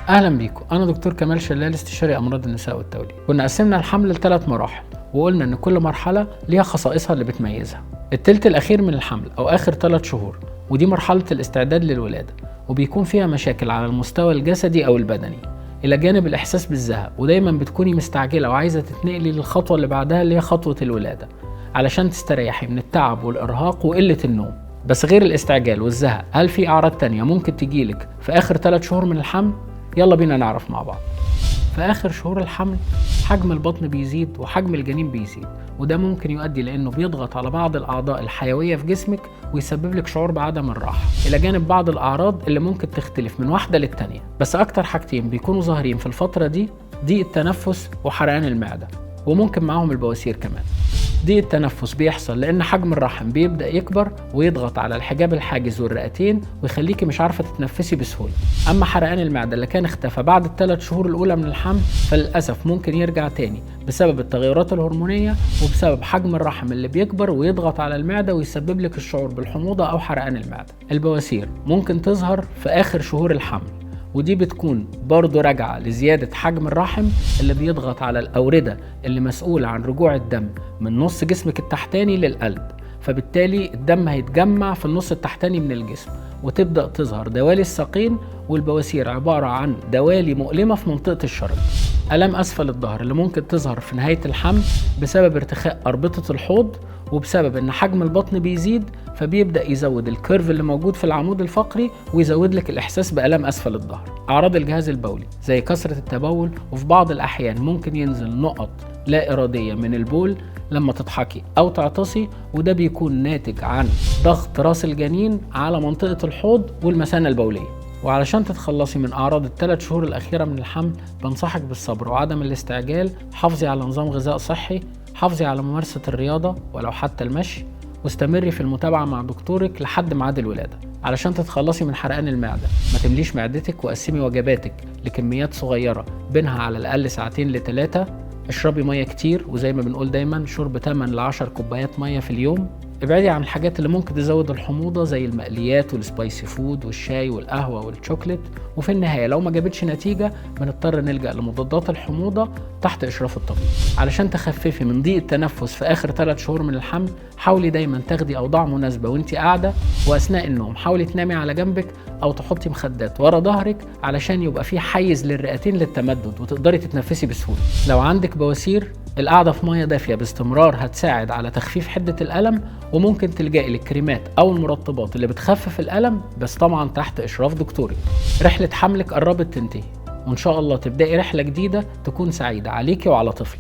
اهلا بيكم. انا دكتور كمال شلال، استشاري امراض النساء والتوليد. كنا قسمنا الحمل ل3 مراحل وقلنا ان كل مرحله ليها خصائصها اللي بتميزها. التلت الاخير من الحمل او اخر 3 شهور، ودي مرحله الاستعداد للولاده، وبيكون فيها مشاكل على المستوى الجسدي او البدني الى جانب الاحساس بالزهق، ودايما بتكوني مستعجله وعايزه تتنقلي للخطوه اللي بعدها اللي هي خطوه الولاده علشان تستريحي من التعب والارهاق وقله النوم. بس غير الاستعجال والزهق، هل في اعراض تانية ممكن تجيلك في اخر 3 شهور من الحمل؟ يلا بينا نعرف مع بعض. في آخر شهور الحمل حجم البطن بيزيد وحجم الجنين بيزيد، وده ممكن يؤدي لأنه بيضغط على بعض الأعضاء الحيوية في جسمك ويسبب لك شعور بعدم الراحة، إلى جانب بعض الأعراض اللي ممكن تختلف من واحدة للتانية. بس أكتر حاجتين بيكونوا ظاهرين في الفترة دي ضيق التنفس وحرقان المعدة، وممكن معاهم البواسير كمان. ضيق التنفس بيحصل لأن حجم الرحم بيبدأ يكبر ويضغط على الحجاب الحاجز والرئتين ويخليكي مش عارفة تتنفسي بسهولة. أما حرقان المعدة اللي كان اختفى بعد ال3 شهور الأولى من الحمل، فللأسف ممكن يرجع تاني بسبب التغيرات الهرمونية وبسبب حجم الرحم اللي بيكبر ويضغط على المعدة ويسبب لك الشعور بالحموضة أو حرقان المعدة. البواسير ممكن تظهر في آخر شهور الحمل، ودي بتكون برضو راجعة لزيادة حجم الرحم اللي بيضغط على الأوردة اللي مسؤولة عن رجوع الدم من نص جسمك التحتاني للقلب، فبالتالي الدم هيتجمع في النص التحتاني من الجسم وتبدأ تظهر دوالي الساقين. والبواسير عبارة عن دوالي مؤلمة في منطقة الشرج. ألم أسفل الظهر اللي ممكن تظهر في نهاية الحمل بسبب ارتخاء أربطة الحوض، وبسبب ان حجم البطن بيزيد فبيبدأ يزود الكيرف اللي موجود في العمود الفقري ويزود لك الإحساس بألم أسفل الظهر. أعراض الجهاز البولي زي كثرة التبول، وفي بعض الأحيان ممكن ينزل نقط لا إرادية من البول لما تضحكي أو تعطسي، وده بيكون ناتج عن ضغط راس الجنين على منطقة الحوض والمثانة البولية. وعلشان تتخلصي من أعراض ال3 شهور الأخيرة من الحمل، بنصحك بالصبر وعدم الاستعجال. حافظي على نظام غذاء صحي، حافظي على ممارسة الرياضة ولو حتى المشي، واستمري في المتابعة مع دكتورك لحد ميعاد الولادة علشان تتخلصي من حرقان المعدة. ما تمليش معدتك، وقسمي وجباتك لكميات صغيرة بينها على الأقل 2 ل3 ساعات. اشربي مية كتير، وزي ما بنقول دايما شرب 8 ل 10 كوبايات مية في اليوم. ابعدي عن الحاجات اللي ممكن تزود الحموضة زي المقليات والسبايسي فود والشاي والقهوة والشوكليت. وفي النهاية لو ما جابتش نتيجة بنضطر نلجأ لمضادات الحموضة تحت إشراف الطبيب. علشان تخففي من ضيق التنفس في آخر 3 شهور من الحمل، حاولي دايما تاخدي أوضاع مناسبة وانتي قاعدة، وأثناء النوم حاولي تنامي على جنبك أو تحطي مخدات ورا ظهرك علشان يبقى في حيز للرئتين للتمدد وتقدري تتنفسي بسهولة. لو عندك بواسير، القعدة في مية دافية باستمرار هتساعد على تخفيف حدة الألم، وممكن تلجئي للكريمات أو المرطبات اللي بتخفف الألم، بس طبعا تحت إشراف دكتوري. رحلة حملك قربت تنتهي، وإن شاء الله تبدأي رحلة جديدة تكون سعيدة عليكي وعلى طفلك.